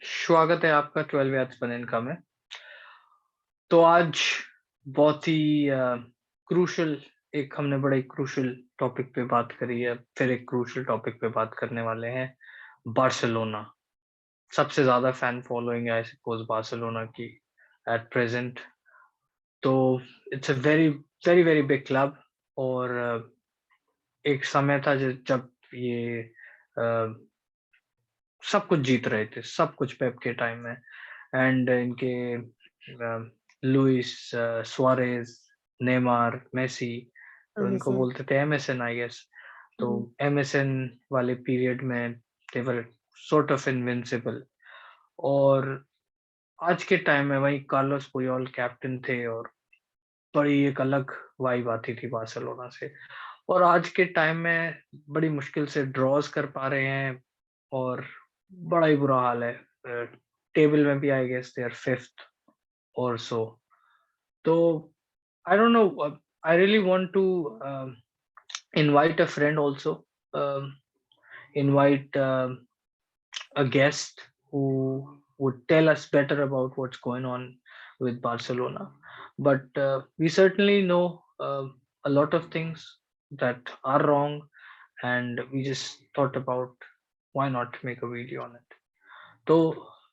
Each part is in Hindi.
स्वागत है आपका 12 यार्ड्स पर इनका में। तो आज बहुत ही क्रूशियल एक हमने बड़े क्रूशियल टॉपिक पे बात करी है, फिर एक क्रूशियल टॉपिक पे बात करने वाले हैं, बार्सिलोना। सबसे ज़्यादा फैन फॉलोइंग है आई सपोज़ बार्सिलोना की एट प्रेज़ेंट। तो it's a very, very, very big club और एक समय था ज जब ये अ, सब कुछ जीत रहे थे, सब कुछ पेप के टाइम में एंड इनके लुइस सुआरेज़, नेमार, मेसी तो इनको एमएसएन। बोलते थे एमएसएन आई गेस। तो हुँ, एमएसएन वाले पीरियड में दे वर सॉर्ट ऑफ इनविंसिबल और आज के टाइम में वही कार्लोस पुयोल कैप्टन थे और बड़ी एक अलग वाइब आती थी बार्सिलोना से। और आज के टाइम में बड़ी मुश्किल से ड्रॉज़ कर पा रहे हैं और बड़ा ही बुरा हाल है। टेबल में भी I guess they are 5th और सो। तो I don't know, I really want to invite a friend also, invite a guest who would tell us better about what's going on with Barcelona. But we certainly know a lot of things that are wrong, and we just thought about why not make a video on it. तो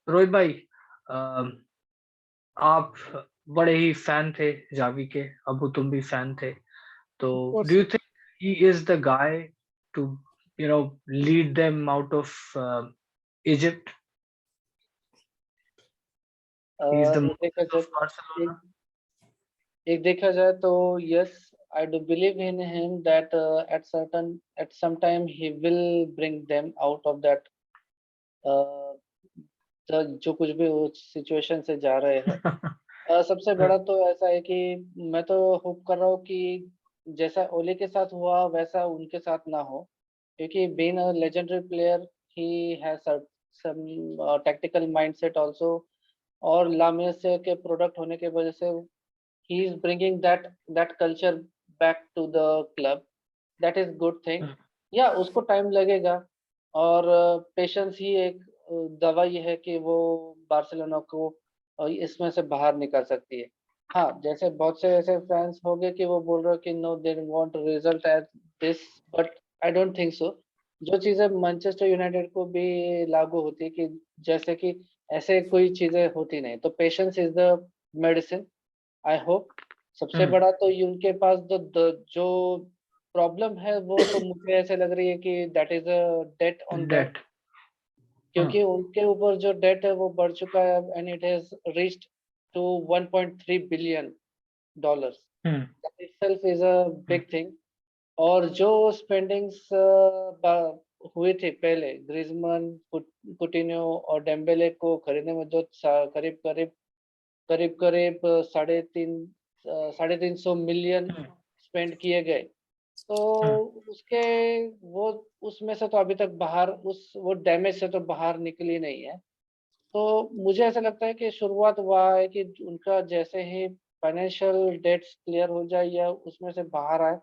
रोहित भाई, अम, आप बड़े ही फैन थे जावी के, अबू तुम भी फैन थे। तो of do course. you think he is the guy to, lead them out of Egypt? He is the एक देखा Moses जाए of Barcelona. एक एक देखा जाए तो yes, I do believe in him that at some time he will bring them out of that, जो कुछ भी वो सिचुएशन से जा रहे हैं। सबसे बड़ा तो ऐसा है कि मैं तो होप कर रहा हूँ कि जैसा ओले के साथ हुआ वैसा उनके साथ ना हो, क्योंकि being a legendary player he has some tactical mindset also, और ला मेसिया के प्रोडक्ट होने की वजह से he is bringing that culture back to the club. That is good thing. या उसको टाइम लगेगा, और पेशेंस ही एक दवाई है कि वो बार्सिलोना को इसमें से बाहर निकाल सकती है। हाँ, जैसे बहुत से ऐसे फैंस हो गए कि वो बोल रहे हो कि no they want result at this, but I don't think so. जो चीज़ें मैनचेस्टर यूनाइटेड को भी लागू होती है कि जैसे कि ऐसे कोई चीज़ें होती नहीं, तो patience is the medicine. I hope. सबसे Hmm. बड़ा तो ये उनके पास जो प्रॉब्लम है वो तो मुझे ऐसे लग रही है कि that is a debt on them, That. Hmm. क्योंकि उनके ऊपर जो डेट है वो बढ़ चुका है and it has reached to 1.3 billion dollars. Hmm. That itself is a Hmm. Big thing. और जो स्पेंडिंग्स हुई थी पहले ग्रिजमान, कुटिन्हो और डेम्बेले को खरीदने में, जो करीब-करीब साढ़े 300 मिलियन Hmm. स्पेंड किए गए। तो Hmm. उसके वो उसमें से तो अभी तक बाहर उस वो डैमेज से तो बाहर निकली नहीं है। तो मुझे ऐसा लगता है कि शुरुआत हुआ है कि उनका जैसे ही फाइनेंशियल डेट्स क्लियर हो जाए या उसमें से बाहर आए,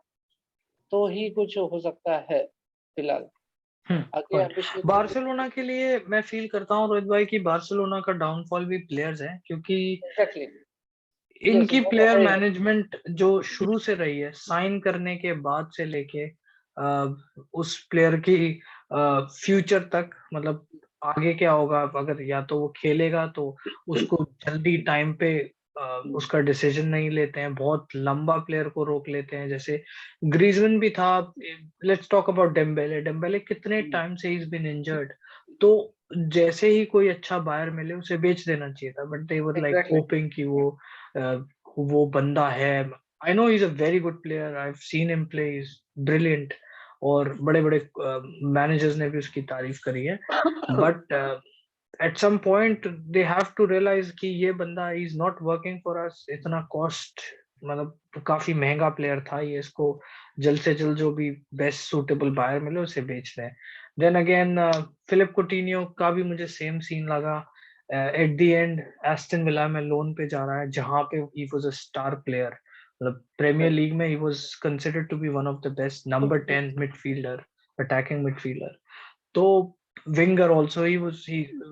तो ही कुछ हो सकता है फिलहाल। आगे पॉइंट। अभिषेक जी कुछ। बार्सिलोना के लिए मैं फील करता हूँ रोहित भाई कि बार्सिलोना का डाउनफॉल भी प्लेयर्स है क्योंकि एग्ज़ैक्टली, यस इनकी वो तो प्लेयर है ही। मैनेजमेंट जो शुरू से रही है साइन करने के बाद से लेके उस प्लेयर की फ्यूचर तक, मतलब आगे क्या होगा अगर या तो वो खेलेगा तो उसको जल्दी टाइम पे उसका डिसीजन नहीं लेते हैं, बहुत लंबा प्लेयर को रोक लेते हैं। जैसे ग्रीजमैन भी था। Let's talk about Dembélé. Dembélé कितने हुँ, टाइम से ही इज बीन इंजर्ड। तो जैसे ही कोई अच्छा बायर मिले उसे बेच देना चाहिए था, but they were like exactly. Hoping कि वो बंदा है। I know he is a very good player, I have seen him play, he is brilliant और बड़े-बड़े मैनेजर्स ने भी उसकी तारीफ करी है। But at some point they have to realize कि ये बंदा is not working for us. इतना कॉस्ट, मतलब काफी महंगा प्लेयर था ये, इसको जल्द से जल्द जो भी बेस्ट सूटेबल बायर मिले उसे बेच दें। देन अगेन फिलिप कुटिन्हो का भी मुझे सेम सीन लगा। At the end Aston Villa में लोन पे जा रहा है जहां पे ही वाज अ स्टार प्लेयर, मतलब प्रीमियर राइट। लीग में ही was considered to be one of the best number 10 midfielder, attacking midfielder. तो winger also.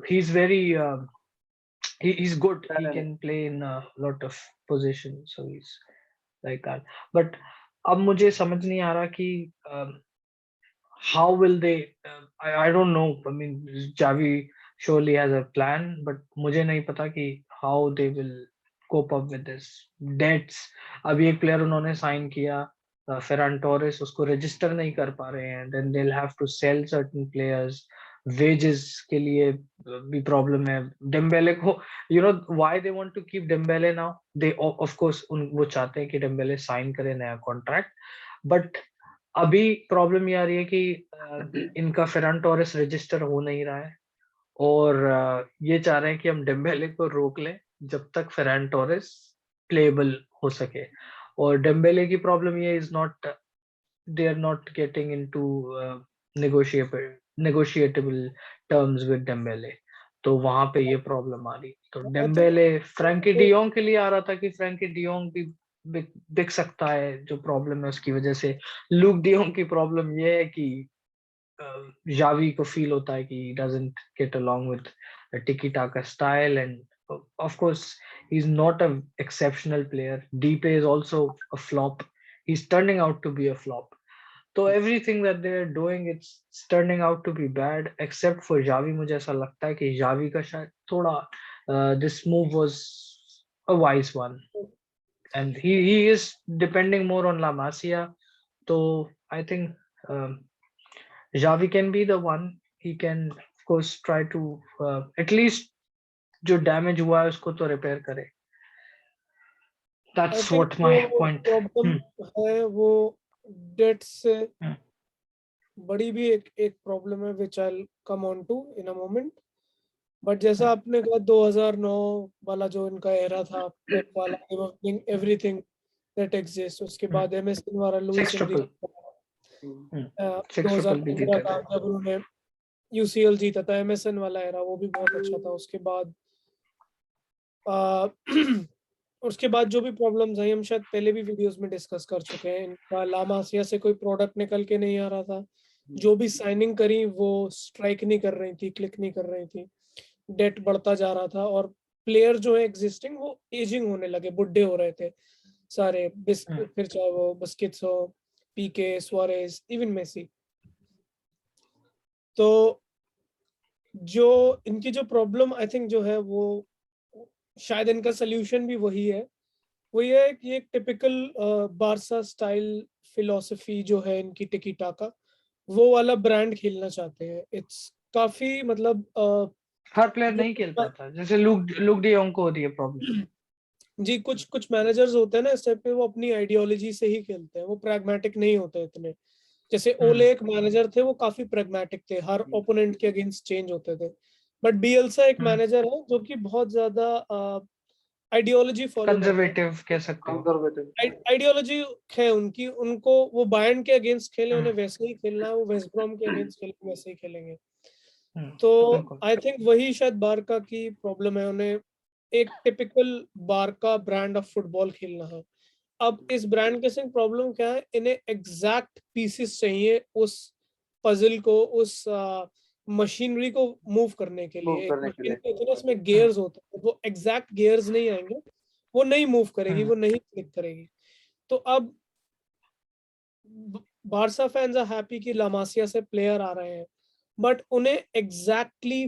He's very he's good. He can play in a lot of positions, so he's like that. But अब मुझे समझ नहीं आ रहा कि how will they I don't know. I mean, Javi surely has a plan, but मुझे नहीं पता कि how they will cope up with this debts. अभी एक player उन्होंने sign किया, Ferran Torres, उसको register नहीं कर पा रहे हैं. Then they'll have to sell certain players. Wages के लिए भी problem है. Dembele को, you know why they want to keep Dembele now? They of course वो चाहते हैं कि Dembele sign करे नया contract, but अभी प्रॉब्लम ये आ रही है कि इनका फेरन टोरेस रजिस्टर हो नहीं रहा है, और ये चाह रहे हैं कि हम डेम्बेले को रोक लें जब तक फेरन टोरेस प्लेबल हो सके. और डेम्बेले की प्रॉब्लम ये is not, they are not getting into negotiable terms with Dembele. तो वहां पे ये प्रॉब्लम आ रही. तो डेम्बेले फ्रैंकी डियोंग के लिए आ रहा था कि फ्रैंकी डियोंग भी दिख सकता है. जो प्रॉब्लम है उसकी वजह से लूक डियोंग की प्रॉब्लम ये है कि जावी को फील होता है कि he doesn't get along with the tiki taka style, and of course he's not an exceptional player. Depe is also a flop. He's turning out to be a flop. So everything that they're doing, it's turning out to be bad, except for Javi. मुझे ऐसा लगता है कि जावी का शायद थोड़ा this move was a wise one, and he is depending more on La Masia. So I think Javi can be the one. He can of course try to at least जो डैमेज हुआ है उसको तो रिपेयर करे. आई That's think what my point. Problem है वो डेट से Hmm. बड़ी भी एक प्रॉब्लम है which I come on to in a moment. But जैसा आपने कहा 2009 वाला जो इनका एरा था, पेप वाला, एवरीथिंग दैट एग्जिस्ट. उसके बाद एमएसएन वाला Louis Six triple. Six triple भी 2015 जीते का थे. जब उन्होंने यूसीएल जीता था, एमएसएन वाला एरा वो भी बहुत अच्छा था. उसके बाद उसके बाद जो भी प्रॉब्लम्स आई हम शायद पहले भी वीडियोस में डिस्कस कर चुके हैं. इनका लामासिया से कोई प्रोडक्ट निकल के नहीं आ रहा था. जो भी साइनिंग करी वो स्ट्राइक नहीं कर रही थी, क्लिक नहीं कर रही थी. डेट बढ़ता जा रहा था और प्लेयर जो है एग्जिस्टिंग वो एजिंग होने लगे, बुढ़े हो रहे थे सारे. फिर चाहे वो बस्किट्स हो, पीके, सुआरेज, इवन मेसी. तो जो इनकी जो प्रॉब्लम आई थिंक जो है वो शायद इनका सोल्यूशन भी वही है. वो ये है कि एक टिपिकल बारसा स्टाइल फिलॉसफी जो है इनकी टिकी टाका, वो वाला ब्रांड खेलना चाहते हैं. इट्स काफी मतलब हर प्लेयर नहीं खेल पाता. जैसे लुक डी योंग को होती है प्रॉब्लम. जी, कुछ मैनेजर्स होते हैं ना इस टाइप पे, वो अपनी आइडियोलॉजी से ही खेलते हैं, वो प्रैग्मेटिक नहीं होते इतने. जैसे ओले एक मैनेजर थे, वो काफी प्रैग्मेटिक थे, हर ओपोनेंट के अगेंस्ट चेंज होते थे. बट बियल्सा एक मैनेजर है जो कि बहुत ज्यादा आइडियोलॉजी फॉलो करते हैं. कंजर्वेटिव कह सकते हो. आइडियोलॉजी है उनकी, उनको वो बायर्न के अगेंस्ट खेले उन्हें वैसे ही खेलना है, वो वेस्ट ब्रॉम के अगेंस्ट खेले वैसे ही खेलेंगे. तो आई थिंक वही शायद बारका की प्रॉब्लम है, उन्हें एक typical Barca brand of football खेलना है. अब इस ब्रांड के संग प्रॉब्लम क्या है, इन्हें एग्जैक्ट पीसेस चाहिए उस पजल को, उस मशीनरी को मूव करने के लिए. एक मशीन के इतने इसमें गियर्स होते हैं, वो एग्जैक्ट गियर्स नहीं आएंगे, वो नहीं मूव करेगी, वो नहीं क्लिक करेगी. तो अब बारसा फैंस आर हैप्पी कि लामासिया से प्लेयर आ रहे हैं, बट उन्हें exactly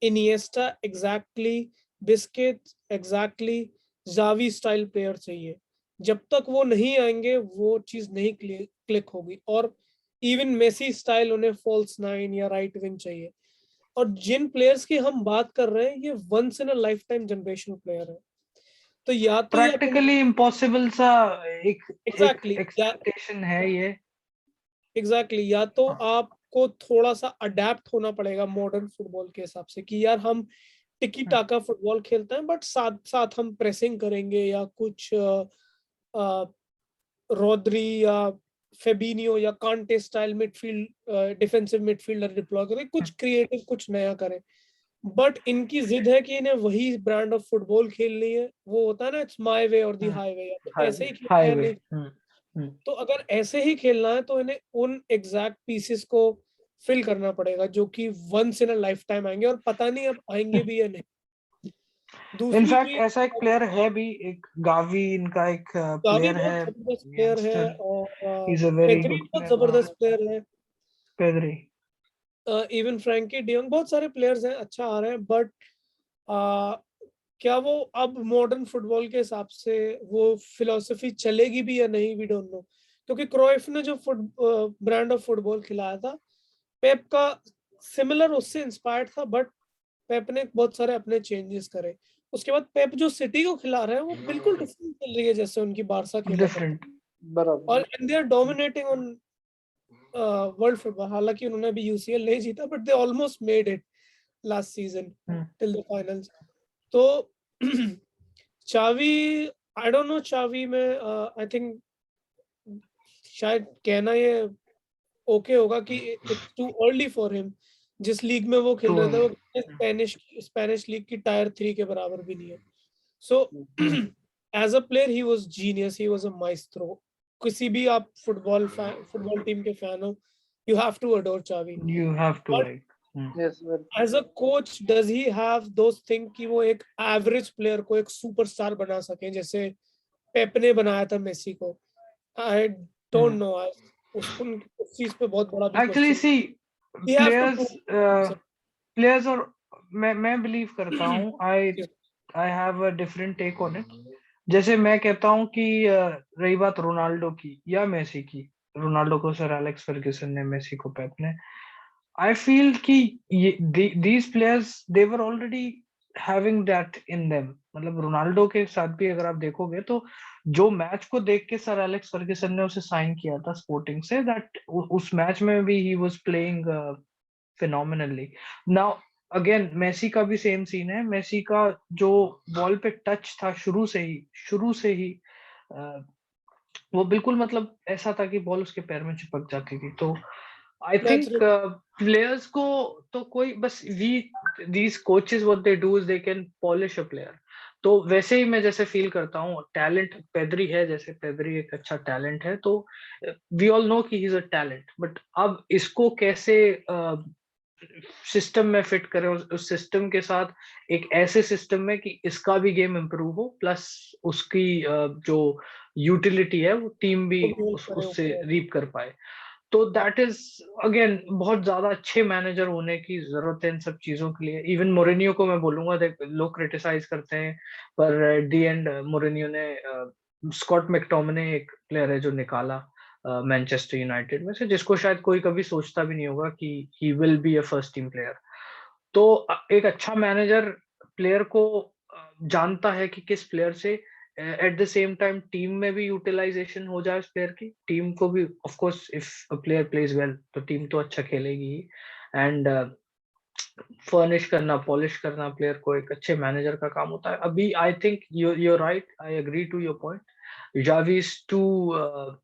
Iniesta, exactly Busquets, exactly Xavi style player चाहिए. जब तक वो नहीं आएंगे वो चीज नहीं क्लिक होगी. और इवन मेसी स्टाइल उन्हें फॉल्स नाइन या राइट विंग चाहिए. और जिन प्लेयर्स की हम बात कर रहे हैं ये once in a lifetime generational player है. तो या तो प्रैक्टिकली इम्पॉसिबल सा एक एग्जैक्टली एक्सपेक्टेशन है ये. एग्जैक्टली या तो आपको थोड़ा सा अडेप्ट होना पड़ेगा मॉडर्न फुटबॉल के हिसाब से कि यार हम टिकी टाका फुटबॉल खेलते हैं बट साथ साथ हम प्रेसिंग करेंगे, या कुछ रोद्री या फेबिनियो या कांटे style midfield defensive midfielder deploy करें, कुछ क्रिएटिव, कुछ नया करें. बट इनकी जिद है कि इन्हें वही ब्रांड ऑफ फुटबॉल खेलनी है. वो होता है ना, इट्स माय वे और दी हाईवे. तो ऐसे ही खेलना है. तो अगर ऐसे ही खेलना है तो इन्हें उन एग्जैक्ट पीसेस को फिल करना पड़ेगा, जो कि once in a lifetime आएंगे, और पता नहीं अब आएंगे भी या नहीं। दूसरी इनफैक्ट चीज, ऐसा एक प्लेयर है भी, एक गावी इनका एक गावी प्लेयर बहुत है, जबरदस्त प्लेयर है, यंगस्टर, ही और is a very Pedri good बहुत प्लेयर। जबरदस्त प्लेयर है, पेद्री, इवन फ्रैंकी डियोंग, बहुत सारे प्लेयर्स हैं अच्छा आ रहे हैं, बट क्या वो अब मॉडर्न फुटबॉल के हिसाब से वो फिलोसफी चलेगी भी या नहीं, वी डोंट नो, क्योंकि क्रोइफ ने जो ब्रांड ऑफ फुटबॉल खिलाया था, पेप का सिमिलर उससे इंस्पायर्ड था, बट पेप ने बहुत सारे अपने चेंजेस करे। उसके बाद पेप जो सिटी को खिला रहे हैं वो बिल्कुल डिफरेंट चल रही है जैसे उनकी बारसा खेला करती, डिफरेंट। बराबर। और and they are dominating on world football. हालांकि उन्होंने अभी यूसीएल नहीं जीता, but they almost made it last season till the finals. तो चावी, आई डोंट नो, चावी में आई थिंक शायद कहना ये ओके होगा कि it's too early for him. जिस लीग में वो खेल तो रहे थे, वो स्पेनिश लीग की टायर 3 के बराबर भी नहीं है। So as a player he was genius, he was a maestro. किसी भी आप फुटबॉल टीम के फैन हो, you have to adore Xavi. You have to but like. Yes, as a coach does he have those thing कि वो एक एवरेज प्लेयर को एक सुपरस्टार बना सके, जैसे पेप ने बनाया था मेसी को? आई डोंट नो, उस चीज पे बहुत बड़ा भी actually question. See, he have to players prove. Players और मैं बिलीव करता हूँ, I have a different take on it. जैसे मैं कहता हूँ कि रही बात रोनाल्डो की या मेसी की, रोनाल्डो को सर एलेक्स फर्ग्यूसन ने, मेसी को पेप ने, आई फील कि these players they were already having that in them. मतलब रोनाल्डो के साथ भी अगर आप देखोगे तो जो मैच को देख के सर एलेक्स फर्ग्यूसन ने उसे साइन किया था स्पोर्टिंग से, दैट उस मैच में भी he was playing phenomenally. Now again Messi का भी सेम सीन है। मेसी का जो बॉल पे टच था शुरू से ही वो बिल्कुल मतलब ऐसा था कि बॉल उसके पैर में चिपक जाती थी। तो आई थिंक नेचुरल। प्लेयर्स को तो कोई बस we these coaches what they do is they can polish a player. तो वैसे ही मैं जैसे फील करता हूँ, टैलेंट पेद्री है, जैसे पेद्री एक अच्छा टैलेंट है, तो वी ऑल नो कि ही इज अ टैलेंट, बट अब इसको कैसे सिस्टम में फिट करें, उस सिस्टम के साथ एक ऐसे सिस्टम में कि इसका भी गेम इम्प्रूव हो, प्लस उसकी जो यूटिलिटी है वो टीम भी उससे रीप कर पाए। तो दैट इज अगेन बहुत ज्यादा अच्छे मैनेजर होने की जरूरत है इन सब चीजों के लिए। इवन मोरिनियो को मैं बोलूंगा, देख लोग क्रिटिसाइज करते हैं, पर दी एंड मोरिनियो ने स्कॉट मैकटोमिने एक प्लेयर है जो निकाला मैनचेस्टर यूनाइटेड में से, जिसको शायद कोई कभी सोचता भी नहीं होगा कि he will be a first team player. तो एक अच्छा मैनेजर प्लेयर को जानता है कि किस प्लेयर से at the same time team में भी यूटिलाइजेशन हो जाए उस प्लेयर की, टीम को भी of course if a player pledge well तो टीम तो अच्छा खेलेगी ही, एंड फर्निश करना, पॉलिश करना प्लेयर को एक अच्छे मैनेजर का काम होता है। अभी I think you're right, I agree to your point. Xavi is too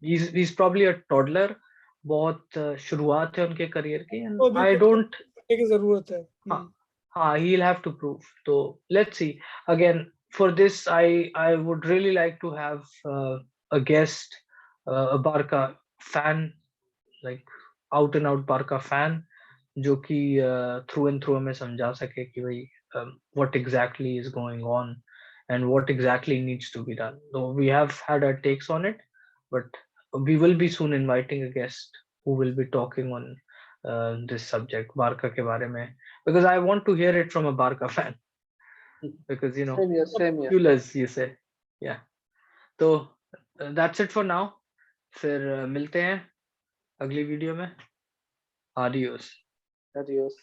he's probably a toddler, बहुत शुरुआत है उनके करियर की, तो एंड अभी आई कुछ डोंट। करने की जरूरत है। हाँ, हाँ, he'll have to prove. So let's see. Again, for this, I would really like to have a guest, a Barca fan, like out and out Barca fan, जो कि थ्रू एंड थ्रू हमें समझा सके कि भाई what exactly is going on and what exactly needs to be done. So we have had our takes on it, but we will be soon inviting a guest who will be talking on this subject, Barca के बारे में, because I want to hear it from a Barca fan, because you know, same year. clueless you say, yeah. तो that's it for now. फिर मिलते हैं अगली वीडियो में। Adios. एडियोस।